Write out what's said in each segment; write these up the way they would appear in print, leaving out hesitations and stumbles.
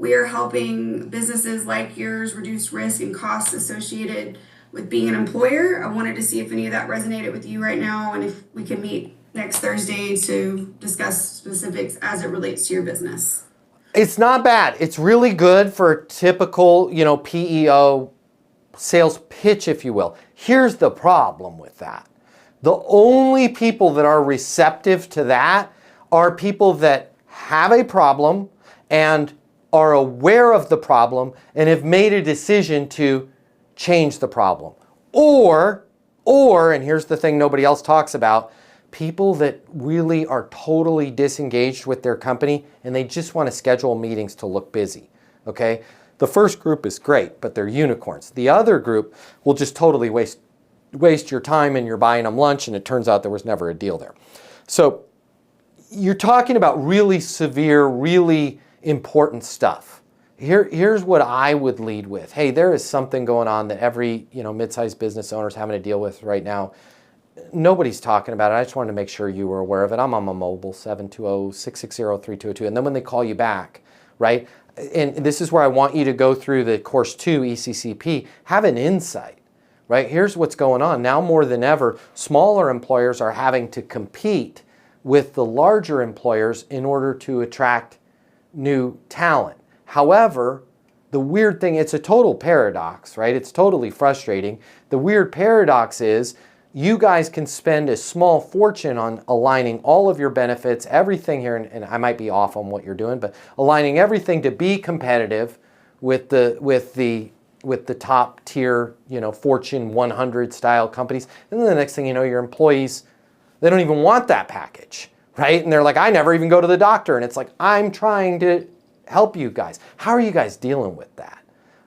We are helping businesses like yours reduce risk and costs associated with being an employer. I wanted to see if any of that resonated with you right now and if we can meet next Thursday to discuss specifics as it relates to your business. It's not bad. It's really good for a typical, PEO sales pitch, if you will. Here's the problem with that. The only people that are receptive to that are people that have a problem and are aware of the problem and have made a decision to change the problem. Or, and here's the thing nobody else talks about, people that really are totally disengaged with their company and they just want to schedule meetings to look busy, okay? The first group is great, but they're unicorns. The other group will just totally waste your time and you're buying them lunch and it turns out there was never a deal there. So you're talking about really severe, really important stuff. Here's what I would lead with. Hey, there is something going on that every mid-sized business owner is having to deal with right now. Nobody's talking about it. I just wanted to make sure you were aware of it. I'm on my mobile, 720-660-3202. And then when they call you back, right? And this is where I want you to go through the course 2 ECCP, have an insight, right? Here's what's going on. Now more than ever, smaller employers are having to compete with the larger employers in order to attract new talent. However, the weird thing, it's a total paradox, right? It's totally frustrating. The weird paradox is you guys can spend a small fortune on aligning all of your benefits, everything here, and I might be off on what you're doing, but aligning everything to be competitive with the top tier, Fortune 100 style companies. And then the next thing you know, your employees, they don't even want that package, right? And they're like, I never even go to the doctor. And it's like, I'm trying to help you guys. How are you guys dealing with that?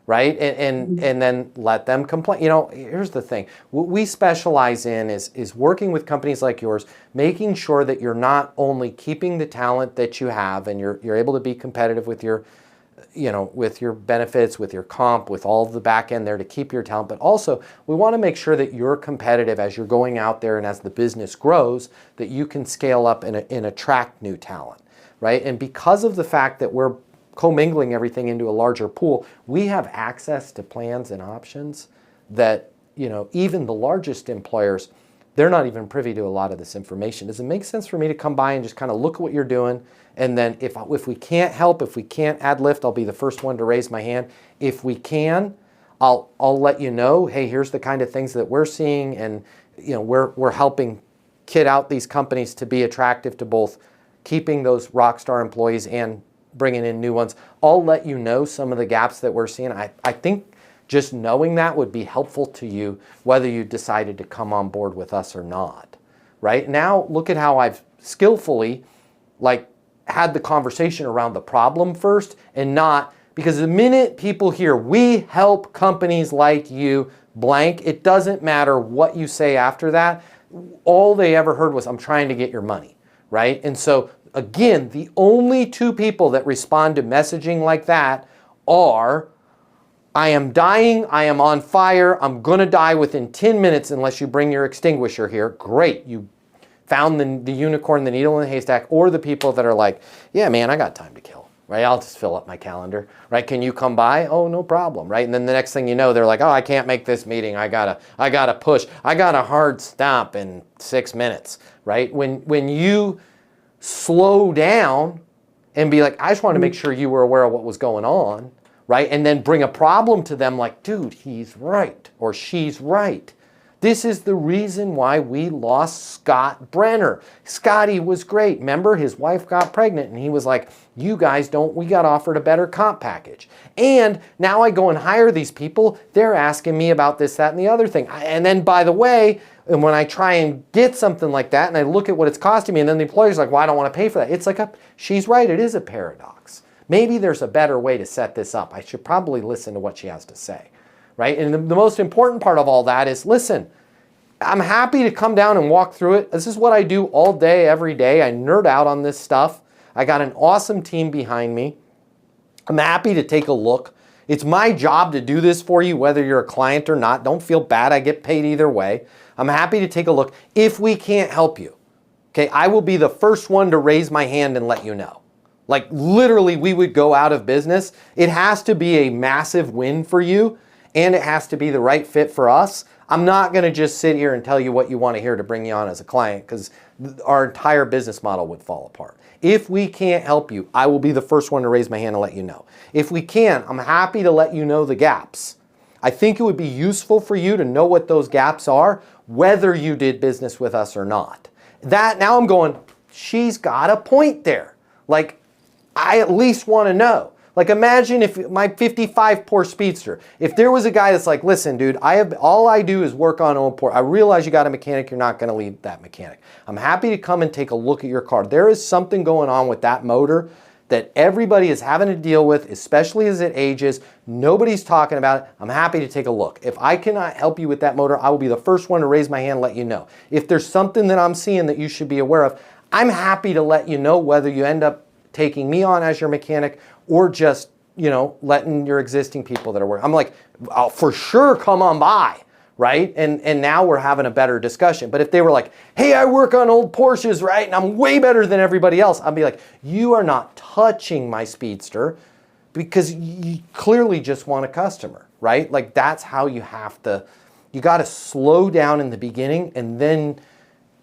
Right? And then let them complain. Here's the thing. What we specialize in is working with companies like yours, making sure that you're not only keeping the talent that you have and you're able to be competitive with your, with your benefits, with your comp, with all of the back end there to keep your talent, but also we want to make sure that you're competitive as you're going out there and as the business grows, that you can scale up and attract new talent, right? And because of the fact that we're commingling everything into a larger pool, we have access to plans and options that, even the largest employers, they're not even privy to a lot of this information. Does it make sense for me to come by and just kind of look at what you're doing? And then if we can't help, if we can't add lift, I'll be the first one to raise my hand. If we can, I'll let you know, hey, here's the kind of things that we're seeing, and we're helping kit out these companies to be attractive to both keeping those rock star employees and bringing in new ones. I'll let you know some of the gaps that we're seeing. I think just knowing that would be helpful to you, whether you decided to come on board with us or not. Right? Now, look at how I've skillfully had the conversation around the problem first and not, because the minute people hear, we help companies like you, blank, it doesn't matter what you say after that. All they ever heard was, I'm trying to get your money. Right? And so again, the only two people that respond to messaging like that are, I am dying, I am on fire, I'm going to die within 10 minutes unless you bring your extinguisher here. Great, you found the unicorn, the needle in the haystack. Or the people that are like, yeah, man, I got time to kill. Right? I'll just fill up my calendar. Right? Can you come by? Oh, no problem. Right? And then the next thing you know, they're like, oh, I can't make this meeting. I gotta push. I got a hard stop in 6 minutes. Right? When you slow down and be like, I just want to make sure you were aware of what was going on, right? And then bring a problem to them like, dude, he's right or she's right. This is the reason why we lost Scott Brenner. Scotty was great. Remember, his wife got pregnant and he was like, you guys we got offered a better comp package. And now I go and hire these people. They're asking me about this, that, and the other thing. And then, by the way, and when I try and get something like that and I look at what it's costing me, and then the employer's like, well, I don't want to pay for that. It's like, she's right, it is a paradox. Maybe there's a better way to set this up. I should probably listen to what she has to say, right? And the most important part of all that is, listen, I'm happy to come down and walk through it. This is what I do all day, every day. I nerd out on this stuff. I got an awesome team behind me. I'm happy to take a look. It's my job to do this for you, whether you're a client or not. Don't feel bad. I get paid either way. I'm happy to take a look. If we can't help you, okay, I will be the first one to raise my hand and let you know. Like literally we would go out of business. It has to be a massive win for you and it has to be the right fit for us. I'm not gonna just sit here and tell you what you wanna hear to bring you on as a client because our entire business model would fall apart. If we can't help you, I will be the first one to raise my hand and let you know. If we can, I'm happy to let you know the gaps. I think it would be useful for you to know what those gaps are, whether you did business with us or not. That, now I'm going, she's got a point there. Like, I at least want to know. Like imagine if my 55 Porsche Speedster, if there was a guy that's like, listen dude, all I do is work on old Porsche. I realize you got a mechanic, you're not going to leave that mechanic. I'm happy to come and take a look at your car. There is something going on with that motor that everybody is having to deal with, especially as it ages. Nobody's talking about it. I'm happy to take a look. If I cannot help you with that motor, I will be the first one to raise my hand and let you know. If there's something that I'm seeing that you should be aware of, I'm happy to let you know whether you end up taking me on as your mechanic or just, you know, letting your existing people that are working. I'm like, I'll for sure come on by, right? And now we're having a better discussion. But if they were like, hey, I work on old Porsches, right? And I'm way better than everybody else. I'd be like, you are not touching my Speedster because you clearly just want a customer, right? Like that's how you have to, you got to slow down in the beginning and then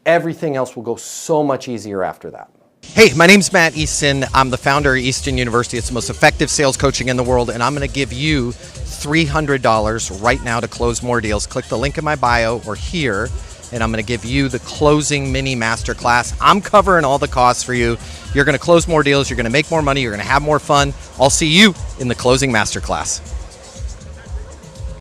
everything else will go so much easier after that. Hey, my name's Matt Easton. I'm the founder of Easton University. It's the most effective sales coaching in the world, and I'm going to give you $300 right now to close more deals. Click the link in my bio or here, and I'm going to give you the closing mini masterclass. I'm covering all the costs for you. You're going to close more deals. You're going to make more money. You're going to have more fun. I'll see you in the closing masterclass.